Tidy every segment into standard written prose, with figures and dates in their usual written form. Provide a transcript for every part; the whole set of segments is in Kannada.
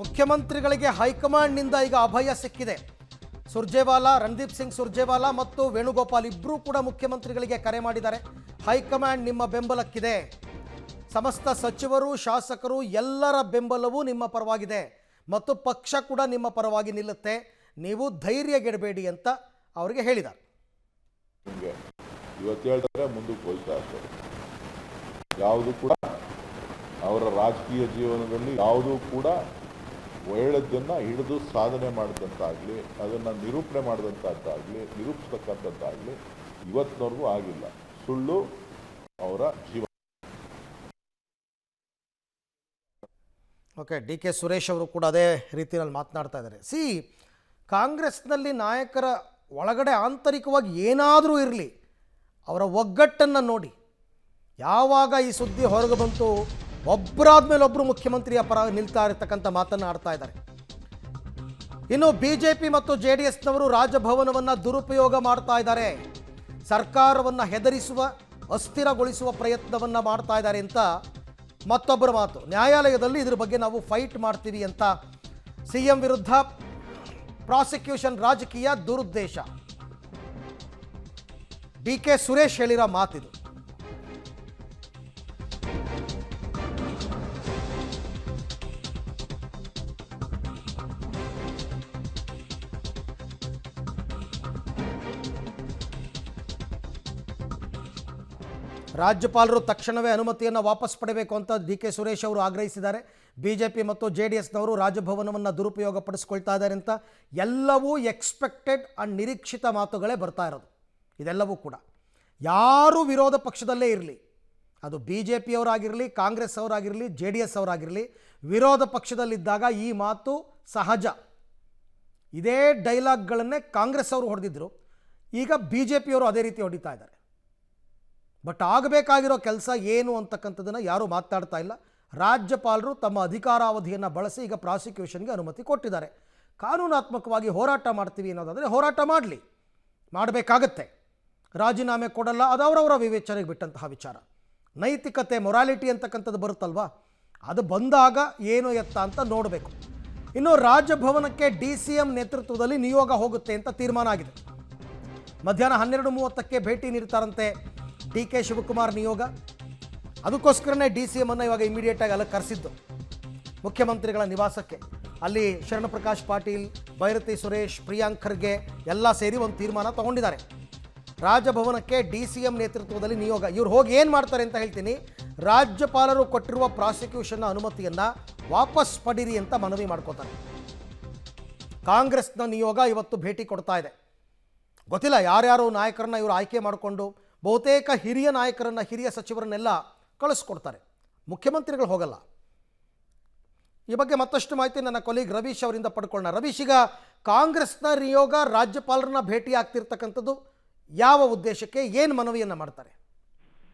ಮುಖ್ಯಮಂತ್ರಿಗಳಿಗೆ ಹೈಕಮಾಂಡ್ನಿಂದ ಈಗ ಅಭಯ ಸಿಕ್ಕಿದೆ. ಸುರ್ಜೇವಾಲಾ, ರಣದೀಪ್ ಸಿಂಗ್ ಸುರ್ಜೇವಾಲಾ ಮತ್ತು ವೇಣುಗೋಪಾಲ್ ಇಬ್ಬರೂ ಕೂಡ ಮುಖ್ಯಮಂತ್ರಿಗಳಿಗೆ ಕರೆ ಮಾಡಿದ್ದಾರೆ. ಹೈಕಮಾಂಡ್ ನಿಮ್ಮ ಬೆಂಬಲಕ್ಕಿದೆ, ಸಮಸ್ತ ಸಚಿವರು ಶಾಸಕರು ಎಲ್ಲರ ಬೆಂಬಲವೂ ನಿಮ್ಮ ಪರವಾಗಿದೆ ಮತ್ತು ಪಕ್ಷ ಕೂಡ ನಿಮ್ಮ ಪರವಾಗಿ ನಿಲ್ಲುತ್ತೆ, ನೀವು ಧೈರ್ಯಗೆಡಬೇಡಿ ಅಂತ ಅವರಿಗೆ ಹೇಳಿದ್ದಾರೆ. ಇವತ್ತು ಹೇಳ್ತಾರೆ, ಮುಂದಕ್ಕೆ ಹೋಗ್ತಾ ಇರ್ತಾರೆ. ಯಾವುದು ಕೂಡ ಅವರ ರಾಜಕೀಯ ಜೀವನದಲ್ಲಿ ಯಾವುದೂ ಕೂಡ ಒಳ್ಳೆಯದನ್ನು ಹಿಡಿದು ಸಾಧನೆ ಮಾಡಿದಂತಾಗಲಿ, ಅದನ್ನು ನಿರೂಪಣೆ ಮಾಡಿದಂಥದ್ದಾಗಲಿ, ನಿರೂಪಿಸ್ತಕ್ಕಂಥದ್ದಾಗಲಿ ಇವತ್ತಿನವರೆಗೂ ಆಗಿಲ್ಲ. ಸುಳ್ಳು ಅವರ ಜೀವನ. ಓಕೆ, ಡಿ ಕೆ ಸುರೇಶ್ ಅವರು ಕೂಡ ಅದೇ ರೀತಿಯಲ್ಲಿ ಮಾತನಾಡ್ತಾ ಇದ್ದಾರೆ. ಕಾಂಗ್ರೆಸ್ನಲ್ಲಿ ನಾಯಕರ ಒಳಗಡೆ ಆಂತರಿಕವಾಗಿ ಏನಾದರೂ ಇರಲಿ, ಅವರ ಒಗ್ಗಟ್ಟನ್ನು ನೋಡಿ. ಯಾವಾಗ ಈ ಸುದ್ದಿ ಹೊರಗೆ ಬಂತು, ಒಬ್ಬರಾದ ಮೇಲೆ ಒಬ್ಬರು ಮುಖ್ಯಮಂತ್ರಿಯ ಪರ ನಿಲ್ತಾ ಇರತಕ್ಕಂಥ ಮಾತನ್ನು ಆಡ್ತಾ ಇದ್ದಾರೆ. ಇನ್ನು ಬಿಜೆಪಿ ಮತ್ತು JDSನವರು ರಾಜಭವನವನ್ನು ದುರುಪಯೋಗ ಮಾಡ್ತಾ ಇದ್ದಾರೆ, ಸರ್ಕಾರವನ್ನು ಹೆದರಿಸುವ, ಅಸ್ಥಿರಗೊಳಿಸುವ ಪ್ರಯತ್ನವನ್ನು ಮಾಡ್ತಾ ಇದ್ದಾರೆ ಅಂತ ಮತ್ತೊಬ್ಬರ ಮಾತು. ನ್ಯಾಯಾಲಯದಲ್ಲಿ ಇದ್ರ ಬಗ್ಗೆ ನಾವು ಫೈಟ್ ಮಾಡ್ತೀವಿ ಅಂತ CM ವಿರುದ್ಧ ಪ್ರಾಸಿಕ್ಯೂಷನ್ ರಾಜಕೀಯ ದುರುದ್ದೇಶ, ಡಿ ಕೆ ಸುರೇಶ್ ಹೇಳಿರೋ ಮಾತಿದು. ರಾಜ್ಯಪಾಲರು ತಕ್ಷಣವೇ ಅನುಮತಿಯನ್ನು ವಾಪಸ್ ಪಡೆಯಬೇಕು ಅಂತ ಡಿ ಕೆ ಸುರೇಶ್ ಅವರು ಆಗ್ರಹಿಸಿದ್ದಾರೆ. ಬಿಜೆಪಿ ಮತ್ತು JDSನವರು ರಾಜಭವನವನ್ನು ದುರುಪಯೋಗಪಡಿಸ್ಕೊಳ್ತಾ ಇದ್ದಾರೆ ಅಂತ ಎಲ್ಲವೂ ಎಕ್ಸ್ಪೆಕ್ಟೆಡ್ ಅಂಡ್ ನಿರೀಕ್ಷಿತ ಮಾತುಗಳೇ ಬರ್ತಾ ಇರೋದು. ಇದೆಲ್ಲವೂ ಕೂಡ ಯಾರು ವಿರೋಧ ಪಕ್ಷದಲ್ಲೇ ಇರಲಿ, ಅದು BJPಯವರಾಗಿರಲಿ, ಕಾಂಗ್ರೆಸ್ ಅವರಾಗಿರಲಿ, JDS ಅವರಾಗಿರಲಿ, ವಿರೋಧ ಪಕ್ಷದಲ್ಲಿದ್ದಾಗ ಈ ಮಾತು ಸಹಜ. ಇದೇ ಡೈಲಾಗ್ಗಳನ್ನೇ ಕಾಂಗ್ರೆಸ್ ಅವರು ಹೊಡೆದಿದ್ದರು, ಈಗ BJPಯವರು ಅದೇ ರೀತಿ ಹೊಡಿತಾ ಇದ್ದಾರೆ. ಬಟ್ ಆಗಬೇಕಾಗಿರೋ ಕೆಲಸ ಏನು ಅಂತಕ್ಕಂಥದ್ದನ್ನು ಯಾರೂ ಮಾತಾಡ್ತಾ ಇಲ್ಲ. ರಾಜ್ಯಪಾಲರು ತಮ್ಮ ಅಧಿಕಾರಾವಧಿಯನ್ನು ಬಳಸಿ ಈಗ ಪ್ರಾಸಿಕ್ಯೂಷನ್ಗೆ ಅನುಮತಿ ಕೊಟ್ಟಿದ್ದಾರೆ. ಕಾನೂನಾತ್ಮಕವಾಗಿ ಹೋರಾಟ ಮಾಡ್ತೀವಿ ಅನ್ನೋದಾದರೆ ಹೋರಾಟ ಮಾಡಲಿ, ಮಾಡಬೇಕಾಗತ್ತೆ. ರಾಜೀನಾಮೆ ಕೊಡಲ್ಲ, ಅದು ಅವರವರ ವಿವೇಚನೆಗೆ ಬಿಟ್ಟಂತಹ ವಿಚಾರ. ನೈತಿಕತೆ, ಮೊರಾಲಿಟಿ ಅಂತಕ್ಕಂಥದ್ದು ಬರುತ್ತಲ್ವಾ, ಅದು ಬಂದಾಗ ಏನು ಎತ್ತ ಅಂತ ನೋಡಬೇಕು. ಇನ್ನು ರಾಜಭವನಕ್ಕೆ DCM ನೇತೃತ್ವದಲ್ಲಿ ನಿಯೋಗ ಹೋಗುತ್ತೆ ಅಂತ ತೀರ್ಮಾನ ಆಗಿದೆ. ಮಧ್ಯಾಹ್ನ 12:30ಕ್ಕೆ ಭೇಟಿ ನೀಡ್ತಾರಂತೆ DK ಶಿವಕುಮಾರ್ ನಿಯೋಗ. ಅದಕ್ಕೋಸ್ಕರನೇ DCM ಅನ್ನು ಇವಾಗ ಇಮಿಡಿಯೇಟಾಗಿ ಅಲ್ಲ ಕರೆಸಿದ್ದು ಮುಖ್ಯಮಂತ್ರಿಗಳ ನಿವಾಸಕ್ಕೆ. ಅಲ್ಲಿ ಶರಣಪ್ರಕಾಶ್ ಪಾಟೀಲ್, ಭೈರತಿ ಸುರೇಶ್, ಪ್ರಿಯಾಂಕ್ ಖರ್ಗೆ ಎಲ್ಲ ಸೇರಿ ಒಂದು ತೀರ್ಮಾನ ತಗೊಂಡಿದ್ದಾರೆ. ರಾಜಭವನಕ್ಕೆ DCM ನೇತೃತ್ವದಲ್ಲಿ ನಿಯೋಗ. ಇವ್ರು ಹೋಗಿ ಏನು ಮಾಡ್ತಾರೆ ಅಂತ ಹೇಳ್ತೀನಿ. ರಾಜ್ಯಪಾಲರು ಕೊಟ್ಟಿರುವ ಪ್ರಾಸಿಕ್ಯೂಷನ್ನ ಅನುಮತಿಯನ್ನು ವಾಪಸ್ ಪಡೀರಿ ಅಂತ ಮನವಿ ಮಾಡ್ಕೋತಾರೆ. ಕಾಂಗ್ರೆಸ್ನ ನಿಯೋಗ ಇವತ್ತು ಭೇಟಿ ಕೊಡ್ತಾ ಇದೆ. ಗೊತ್ತಿಲ್ಲ ಯಾರ್ಯಾರು ನಾಯಕರನ್ನ ಇವರು ಆಯ್ಕೆ ಮಾಡಿಕೊಂಡು ಬಹುತೇಕ ಹಿರಿಯ ನಾಯಕರನ್ನು, ಹಿರಿಯ ಸಚಿವರನ್ನೆಲ್ಲ ಕಳಿಸ್ಕೊಡ್ತಾರೆ. ಮುಖ್ಯಮಂತ್ರಿಗಳು ಹೋಗಲ್ಲ. ಈ ಬಗ್ಗೆ ಮತ್ತಷ್ಟು ಮಾಹಿತಿ ನನ್ನ ಕೊಲೀಗ್ ರವೀಶ್ ಅವರಿಂದ ಪಡ್ಕೊಳ್ಳೋಣ. ರವೀಶ್, ಈಗ ಕಾಂಗ್ರೆಸ್ನ ನಿಯೋಗ ರಾಜ್ಯಪಾಲರನ್ನ ಭೇಟಿ ಆಗ್ತಿರ್ತಕ್ಕಂಥದ್ದು ಯಾವ ಉದ್ದೇಶಕ್ಕೆ, ಏನು ಮನವಿಯನ್ನು ಮಾಡ್ತಾರೆ?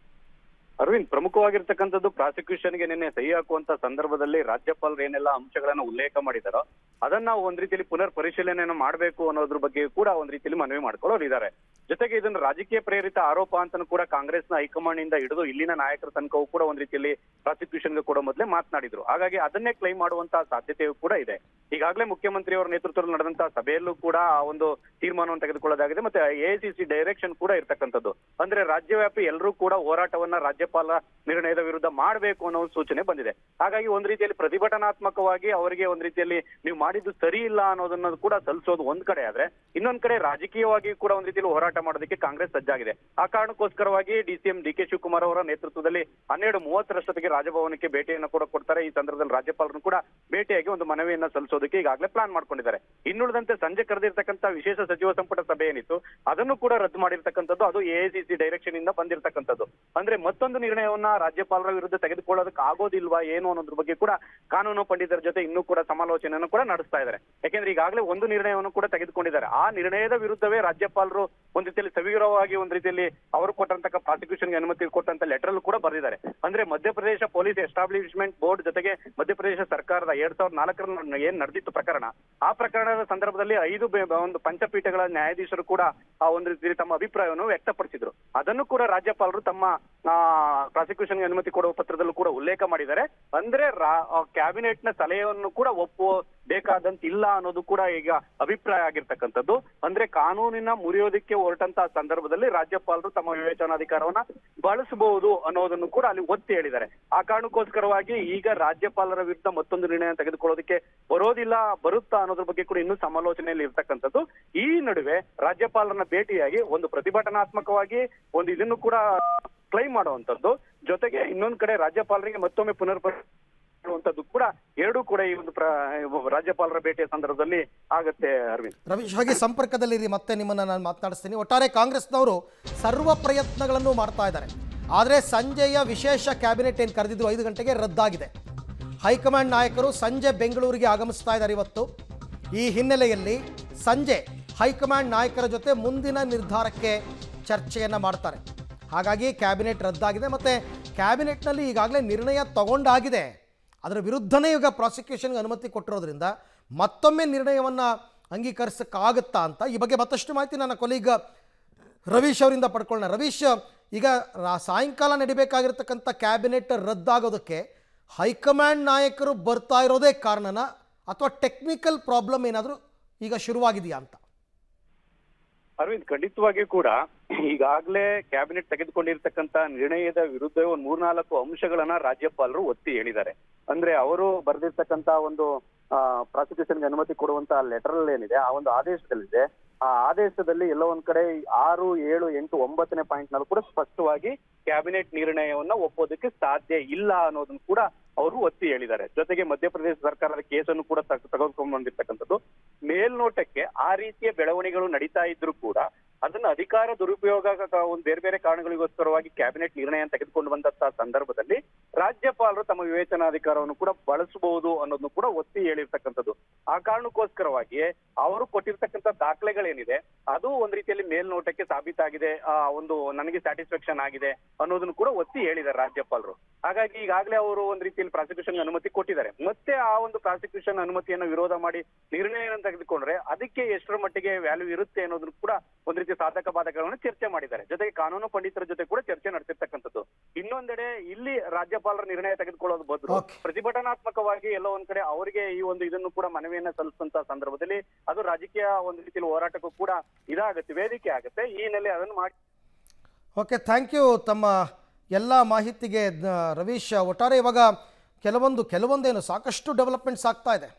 ಅರವಿಂದ್, ಪ್ರಮುಖವಾಗಿರ್ತಕ್ಕಂಥದ್ದು ಪ್ರಾಸಿಕ್ಯೂಷನ್ಗೆ ನಿನ್ನೆ ಸಹಿ ಹಾಕುವಂತ ಸಂದರ್ಭದಲ್ಲಿ ರಾಜ್ಯಪಾಲರು ಏನೆಲ್ಲ ಅಂಶಗಳನ್ನ ಉಲ್ಲೇಖ ಮಾಡಿದಾರೋ ಅದನ್ನ ಒಂದ್ ರೀತಿಯಲ್ಲಿ ಪುನರ್ ಪರಿಶೀಲನೆಯನ್ನು ಮಾಡಬೇಕು ಅನ್ನೋದ್ರ ಬಗ್ಗೆ ಕೂಡ ಒಂದ್ ರೀತಿಯಲ್ಲಿ ಮನವಿ ಮಾಡ್ಕೊಳ್ಳೋರಿದ್ದಾರೆ. ಜೊತೆಗೆ ಇದನ್ನು ರಾಜಕೀಯ ಪ್ರೇರಿತ ಆರೋಪ ಅಂತಾನು ಕೂಡ ಕಾಂಗ್ರೆಸ್ನ ಹೈಕಮಾಂಡ್ ಇಂದ ಹಿಡಿದು ಇಲ್ಲಿನ ನಾಯಕರ ತನಕವೂ ಕೂಡ ಒಂದ್ ರೀತಿಯಲ್ಲಿ ಪ್ರಾಸಿಕ್ಯೂಷನ್ಗೆ ಕೂಡ ಮೊದಲೇ ಮಾತನಾಡಿದ್ರು. ಹಾಗಾಗಿ ಅದನ್ನೇ ಕ್ಲೈಮ್ ಮಾಡುವಂತಹ ಸಾಧ್ಯತೆಯೂ ಕೂಡ ಇದೆ. ಈಗಾಗಲೇ ಮುಖ್ಯಮಂತ್ರಿಯವರ ನೇತೃತ್ವದಲ್ಲಿ ನಡೆದಂತಹ ಸಭೆಯಲ್ಲೂ ಕೂಡ ಆ ಒಂದು ತೀರ್ಮಾನವನ್ನು ತೆಗೆದುಕೊಳ್ಳೋದಾಗಿದೆ. ಮತ್ತೆ AICC ಡೈರೆಕ್ಷನ್ ಕೂಡ ಇರ್ತಕ್ಕಂಥದ್ದು. ಅಂದ್ರೆ ರಾಜ್ಯವ್ಯಾಪಿ ಎಲ್ಲರೂ ಕೂಡ ಹೋರಾಟವನ್ನ ರಾಜ್ಯಪಾಲ ನಿರ್ಣಯದ ವಿರುದ್ಧ ಮಾಡಬೇಕು ಅನ್ನೋ ಸೂಚನೆ ಬಂದಿದೆ. ಹಾಗಾಗಿ ಒಂದ್ ರೀತಿಯಲ್ಲಿ ಪ್ರತಿಭಟನಾತ್ಮಕವಾಗಿ ಅವರಿಗೆ ಒಂದ್ ರೀತಿಯಲ್ಲಿ ನೀವು ಮಾಡಿದ್ದು ಸರಿ ಇಲ್ಲ ಅನ್ನೋದನ್ನ ಕೂಡ ಸಲ್ಲಿಸೋದು ಒಂದ್ ಕಡೆ ಆದ್ರೆ, ಇನ್ನೊಂದ್ ಕಡೆ ರಾಜಕೀಯವಾಗಿ ಕೂಡ ಒಂದ್ ರೀತಿಯಲ್ಲಿ ಹೋರಾಟ ಮಾಡೋದಕ್ಕೆ ಕಾಂಗ್ರೆಸ್ ಸಜ್ಜಾಗಿದೆ. ಆ ಕಾರಣಕ್ಕೋಸ್ಕರವಾಗಿ DCM DK ಶಿವಕುಮಾರ್ ಅವರ ನೇತೃತ್ವದಲ್ಲಿ 12:30 ರಾಜಭವನಕ್ಕೆ ಭೇಟಿಯನ್ನು ಕೂಡ ಕೊಡ್ತಾರೆ. ಈ ಸಂದರ್ಭದಲ್ಲಿ ರಾಜ್ಯಪಾಲರನ್ನು ಕೂಡ ಭೇಟಿಯಾಗಿ ಒಂದು ಮನವಿಯನ್ನ ಸಲ್ಲಿಸೋದಕ್ಕೆ ಈಗಾಗಲೇ ಪ್ಲಾನ್ ಮಾಡ್ಕೊಂಡಿದ್ದಾರೆ. ಇನ್ನುಳಿದಂತೆ ಸಂಜೆ ಕರೆದಿರ್ತಕ್ಕಂಥ ವಿಶೇಷ ಸಚಿವ ಸಂಪುಟ ಸಭೆ ಏನಿತ್ತು ಅದನ್ನು ಕೂಡ ರದ್ದು ಮಾಡಿರ್ತಕ್ಕಂಥದ್ದು. ಅದು AICC ಡೈರೆಕ್ಷನ್ ಇಂದ ಬಂದಿರತಕ್ಕಂಥದ್ದು. ಅಂದ್ರೆ ಮತ್ತೊಂದು ನಿರ್ಣಯವನ್ನ ರಾಜ್ಯಪಾಲರ ವಿರುದ್ಧ ತೆಗೆದುಕೊಳ್ಳೋದಕ್ಕೆ ಆಗೋದಿಲ್ವಾ ಏನು ಅನ್ನೋದ್ರ ಬಗ್ಗೆ ಕೂಡ ಕಾನೂನು ಪಂಡಿತರ ಜೊತೆ ಇನ್ನೂ ಕೂಡ ಸಮಾಲೋಚನೆಯನ್ನು ಕೂಡ ನಡೆಸ್ತಾ ಇದ್ದಾರೆ. ಯಾಕೆಂದ್ರೆ ಈಗಾಗಲೇ ಒಂದು ನಿರ್ಣಯವನ್ನು ಕೂಡ ತೆಗೆದುಕೊಂಡಿದ್ದಾರೆ. ಆ ನಿರ್ಣಯದ ವಿರುದ್ಧವೇ ರಾಜ್ಯಪಾಲರು ಒಂದ್ ರೀತಿಯಲ್ಲಿ ಸವಿವರವಾಗಿ ಒಂದ್ ರೀತಿಯಲ್ಲಿ ಅವರು ಕೊಟ್ಟಂತ ಪ್ರಾಸಿಕ್ಯೂಷನ್ಗೆ ಅನುಮತಿ ಕೊಟ್ಟಂತ ಲೆಟರ್ ಕೂಡ ಬರೆದಿದ್ದಾರೆ. ಅಂದ್ರೆ ಮಧ್ಯಪ್ರದೇಶ ಪೊಲೀಸ್ ಎಸ್ಟಾಬ್ಲಿಷ್ಮೆಂಟ್ ಬೋರ್ಡ್ ಜೊತೆಗೆ ಮಧ್ಯಪ್ರದೇಶ ಸರ್ಕಾರದ 2004 ಏನ್ ನಡೆದಿತ್ತು ಪ್ರಕರಣ, ಆ ಪ್ರಕರಣದ ಸಂದರ್ಭದಲ್ಲಿ 5 ಒಂದು ಪಂಚಪೀಠಗಳ ನ್ಯಾಯಾಧೀಶರು ಕೂಡ ಆ ಒಂದು ರೀತಿ ತಮ್ಮ ಅಭಿಪ್ರಾಯವನ್ನು ವ್ಯಕ್ತಪಡಿಸಿದ್ರು. ಅದನ್ನು ಕೂಡ ರಾಜ್ಯಪಾಲರು ತಮ್ಮ ಪ್ರಾಸಿಕ್ಯೂಷನ್ಗೆ ಅನುಮತಿ ಕೊಡುವ ಪತ್ರದಲ್ಲೂ ಕೂಡ ಉಲ್ಲೇಖ ಮಾಡಿದ್ದಾರೆ. ಅಂದ್ರೆ ಕ್ಯಾಬಿನೆಟ್ ನ ಸಲಹೆಯನ್ನು ಕೂಡ ಒಪ್ಪಬೇಕಾದಂತಿಲ್ಲ ಅನ್ನೋದು ಕೂಡ ಈಗ ಅಭಿಪ್ರಾಯ ಆಗಿರ್ತಕ್ಕಂಥದ್ದು. ಅಂದ್ರೆ ಕಾನೂನಿನ ಮುರಿಯೋದಕ್ಕೆ ಹೊರಟಂತಹ ಸಂದರ್ಭದಲ್ಲಿ ರಾಜ್ಯಪಾಲರು ತಮ್ಮ ವಿವೇಚನಾಧಿಕಾರವನ್ನ ಬಳಸಬಹುದು ಅನ್ನೋದನ್ನು ಕೂಡ ಅಲ್ಲಿ ಒತ್ತಿ ಹೇಳಿದ್ದಾರೆ. ಆ ಕಾರಣಕ್ಕೋಸ್ಕರವಾಗಿ ಈಗ ರಾಜ್ಯಪಾಲರ ವಿರುದ್ಧ ಮತ್ತೊಂದು ನಿರ್ಣಯ ತೆಗೆದುಕೊಳ್ಳೋದಕ್ಕೆ ಬರುತ್ತಾ ಅನ್ನೋದ್ರ ಬಗ್ಗೆ ಕೂಡ ಇನ್ನೂ ಸಮಾಲೋಚನೆಯಲ್ಲಿ ಇರ್ತಕ್ಕಂಥದ್ದು. ಈ ನಡುವೆ ರಾಜ್ಯಪಾಲರನ್ನ ಭೇಟಿಯಾಗಿ ಒಂದು ಪ್ರತಿಭಟನಾತ್ಮಕವಾಗಿ ಒಂದು ಇದನ್ನು ಕೂಡ ಕ್ಲೈಮ್ ಮಾಡುವಂತದ್ದು, ಜೊತೆಗೆ ಇನ್ನೊಂದ್ ಕಡೆ ರಾಜ್ಯಪಾಲರಿಗೆ ಮತ್ತೊಮ್ಮೆ ಪುನರ್ಪರಿಶೀಲಿಸುವಂತದ್ದು ಕೂಡ ಎರಡೂ ಕೂಡ ಈ ಒಂದು ರಾಜ್ಯಪಾಲರ ಭೇಟಿಯ ಸಂದರ್ಭದಲ್ಲಿ ಆಗತ್ತೆ. ಅರವಿಂದ್, ರವೀಶ್ ಹಾಗೆ ಸಂಪರ್ಕದಲ್ಲಿರಿ, ಮತ್ತೆ ನಿಮ್ಮನ್ನ ನಾನು ಮಾತನಾಡಿಸ್ತೀನಿ. ಒಟ್ಟಾರೆ ಕಾಂಗ್ರೆಸ್ನವರು ಸರ್ವ ಪ್ರಯತ್ನಗಳನ್ನು ಮಾಡ್ತಾ ಇದ್ದಾರೆ. ಆದರೆ ಸಂಜೆಯ ವಿಶೇಷ ಕ್ಯಾಬಿನೆಟ್ ಏನು ಕರೆದಿದ್ರು 5 ಗಂಟೆಗೆ ರದ್ದಾಗಿದೆ. ಹೈಕಮಾಂಡ್ ನಾಯಕರು ಸಂಜೆ ಬೆಂಗಳೂರಿಗೆ ಆಗಮಿಸ್ತಾ ಇದ್ದಾರೆ ಇವತ್ತು. ಈ ಹಿನ್ನೆಲೆಯಲ್ಲಿ ಸಂಜೆ ಹೈಕಮಾಂಡ್ ನಾಯಕರ ಜೊತೆ ಮುಂದಿನ ನಿರ್ಧಾರಕ್ಕೆ ಚರ್ಚೆಯನ್ನು ಮಾಡ್ತಾರೆ. ಹಾಗಾಗಿ ಕ್ಯಾಬಿನೆಟ್ ರದ್ದಾಗಿದೆ ಮತ್ತು ಕ್ಯಾಬಿನೆಟ್ನಲ್ಲಿ ಈಗಾಗಲೇ ನಿರ್ಣಯ ತಗೊಂಡಾಗಿದೆ. ಅದರ ವಿರುದ್ಧನೇ ಈಗ ಪ್ರಾಸಿಕ್ಯೂಷನ್ಗೆ ಅನುಮತಿ ಕೊಟ್ಟಿರೋದ್ರಿಂದ ಮತ್ತೊಮ್ಮೆ ನಿರ್ಣಯವನ್ನು ಅಂಗೀಕರಿಸೋಕ್ಕಾಗುತ್ತಾ ಅಂತ ಈ ಬಗ್ಗೆ ಮತ್ತಷ್ಟು ಮಾಹಿತಿ ನನ್ನ ಕೊಲೀಗ್ ರವೀಶ್ ಅವರಿಂದ ಪಡ್ಕೊಳ್ಳೋಣ. ರವೀಶ್, ಈಗ ಸಾಯಂಕಾಲ ನಡಿಬೇಕಾಗಿರ್ತಕ್ಕಂಥ ಕ್ಯಾಬಿನೆಟ್ ರದ್ದಾಗೋದಕ್ಕೆ ಹೈಕಮಾಂಡ್ ನಾಯಕರು ಬರ್ತಾ ಇರೋದೇ ಕಾರಣನ ಅಥವಾ ಟೆಕ್ನಿಕಲ್ ಪ್ರಾಬ್ಲಮ್ ಏನಾದರೂ ಈಗ ಶುರುವಾಗಿದೆಯಾ ಅಂತ? ಅರವಿಂದ್, ಖಂಡಿತವಾಗಿಯೂ ಕೂಡ ಈಗಾಗಲೇ ಕ್ಯಾಬಿನೆಟ್ ತೆಗೆದುಕೊಂಡಿರ್ತಕ್ಕಂಥ ನಿರ್ಣಯದ ವಿರುದ್ಧ ಒಂದು 3-4 ಅಂಶಗಳನ್ನ ರಾಜ್ಯಪಾಲರು ಒತ್ತಿ ಹೇಳಿದ್ದಾರೆ. ಅಂದ್ರೆ ಅವರು ಬರೆದಿರ್ತಕ್ಕಂಥ ಒಂದು ಪ್ರಾಸಿಕ್ಯೂಷನ್ಗೆ ಅನುಮತಿ ಕೊಡುವಂತಹ ಲೆಟರ್ ಏನಿದೆ, ಆ ಒಂದು ಆದೇಶದಲ್ಲಿದೆ. ಆ ಆದೇಶದಲ್ಲಿ ಎಲ್ಲೋ ಒಂದ್ ಕಡೆ 6, 7, 8, 9ನೇ ಪಾಯಿಂಟ್ ನಲ್ಲಿ ಕೂಡ ಸ್ಪಷ್ಟವಾಗಿ ಕ್ಯಾಬಿನೆಟ್ ನಿರ್ಣಯವನ್ನ ಒಪ್ಪೋದಕ್ಕೆ ಸಾಧ್ಯ ಇಲ್ಲ ಅನ್ನೋದನ್ನು ಕೂಡ ಅವರು ಒತ್ತಿ ಹೇಳಿದ್ದಾರೆ. ಜೊತೆಗೆ ಮಧ್ಯಪ್ರದೇಶ ಸರ್ಕಾರದ ಕೇಸನ್ನು ಕೂಡ ತೆಗೆದುಕೊಂಡು ಬಂದಿರ್ತಕ್ಕಂಥದ್ದು. ಮೇಲ್ನೋಟಕ್ಕೆ ಆ ರೀತಿಯ ಬೆಳವಣಿಗೆಗಳು ನಡೀತಾ ಇದ್ರು ಕೂಡ ಅದನ್ನ ಅಧಿಕಾರ ದುರುಪಯೋಗ ಒಂದು ಬೇರೆ ಬೇರೆ ಕಾರಣಗಳಿಗೋಸ್ಕರವಾಗಿ ಕ್ಯಾಬಿನೆಟ್ ನಿರ್ಣಯ ತೆಗೆದುಕೊಂಡು ಬಂದಂತಹ ಸಂದರ್ಭದಲ್ಲಿ ರಾಜ್ಯಪಾಲರು ತಮ್ಮ ವಿವೇಚನಾಧಿಕಾರವನ್ನು ಕೂಡ ಬಳಸಬಹುದು ಅನ್ನೋದನ್ನು ಕೂಡ ಒತ್ತಿ ಹೇಳಿರ್ತಕ್ಕಂಥದ್ದು. ಆ ಕಾರಣಕ್ಕೋಸ್ಕರವಾಗಿ ಅವರು ಕೊಟ್ಟಿರ್ತಕ್ಕಂಥ ದಾಖಲೆಗಳೇನಿದೆ ಅದು ಒಂದ್ ರೀತಿಯಲ್ಲಿ ಮೇಲ್ನೋಟಕ್ಕೆ ಸಾಬೀತಾಗಿದೆ, ಒಂದು ನನಗೆ ಸ್ಯಾಟಿಸ್ಫ್ಯಾಕ್ಷನ್ ಆಗಿದೆ ಅನ್ನೋದನ್ನು ಕೂಡ ಒತ್ತಿ ಹೇಳಿದ್ದಾರೆ ರಾಜ್ಯಪಾಲರು. ಹಾಗಾಗಿ ಈಗಾಗಲೇ ಅವರು ಒಂದ್ ರೀತಿಯಲ್ಲಿ ಪ್ರಾಸಿಕ್ಯೂಷನ್ ಅನುಮತಿ ಕೊಟ್ಟಿದ್ದಾರೆ. ಮತ್ತೆ ಆ ಒಂದು ಪ್ರಾಸಿಕ್ಯೂಷನ್ ಅನುಮತಿಯನ್ನು ವಿರೋಧ ಮಾಡಿ ನಿರ್ಣಯವನ್ನು ತೆಗೆದುಕೊಂಡ್ರೆ ಅದಕ್ಕೆ ಎಷ್ಟರ ಮಟ್ಟಿಗೆ ವ್ಯಾಲ್ಯೂ ಇರುತ್ತೆ ಅನ್ನೋದನ್ನು ಕೂಡ ಒಂದ್ ರೀತಿ ಸಾಧಕ ಬಾಧಕಗಳನ್ನು ಚರ್ಚೆ ಮಾಡಿದ್ದಾರೆ. ಜೊತೆಗೆ ಕಾನೂನು ಪಂಡಿತರ ಜೊತೆ ಕೂಡ ಚರ್ಚೆ ನಡೆಸಿರ್ತಕ್ಕಂಥದ್ದು. ಇನ್ನೊಂದೆಡೆ ಇಲ್ಲಿ ರಾಜ್ಯಪಾಲರ ನಿರ್ಣಯ ತೆಗೆದುಕೊಳ್ಳೋದು ಬದಲು ಪ್ರತಿಭಟನಾತ್ಮಕವಾಗಿ ಎಲ್ಲೋ ಒಂದ್ ಕಡೆ ಅವರಿಗೆ ಈ ಒಂದು ಇದನ್ನು ಕೂಡ ಮನವಿಯನ್ನ ಸಲ್ಲಿಸುವಂತ ಸಂದರ್ಭದಲ್ಲಿ ಅದು ರಾಜಕೀಯ ಒಂದು ರೀತಿಯಲ್ಲಿ ಹೋರಾಟಕ್ಕೂ ಕೂಡ ಇದಾಗುತ್ತೆ, ವೇದಿಕೆ ಆಗುತ್ತೆ. ಈ ಹಿನ್ನೆಲೆ ಅದನ್ನು ಮಾಡಿ. ಓಕೆ, ಥ್ಯಾಂಕ್ ಯು ತಮ್ಮ ಎಲ್ಲ ಮಾಹಿತಿಗೆ ರವೀಶ್. ಒಟ್ಟಾರೆ ಇವಾಗ ಕೆಲವೊಂದೇನು ಸಾಕಷ್ಟು ಡೆವಲಪ್ಮೆಂಟ್ಸ್ ಆಗ್ತಾ ಇದೆ.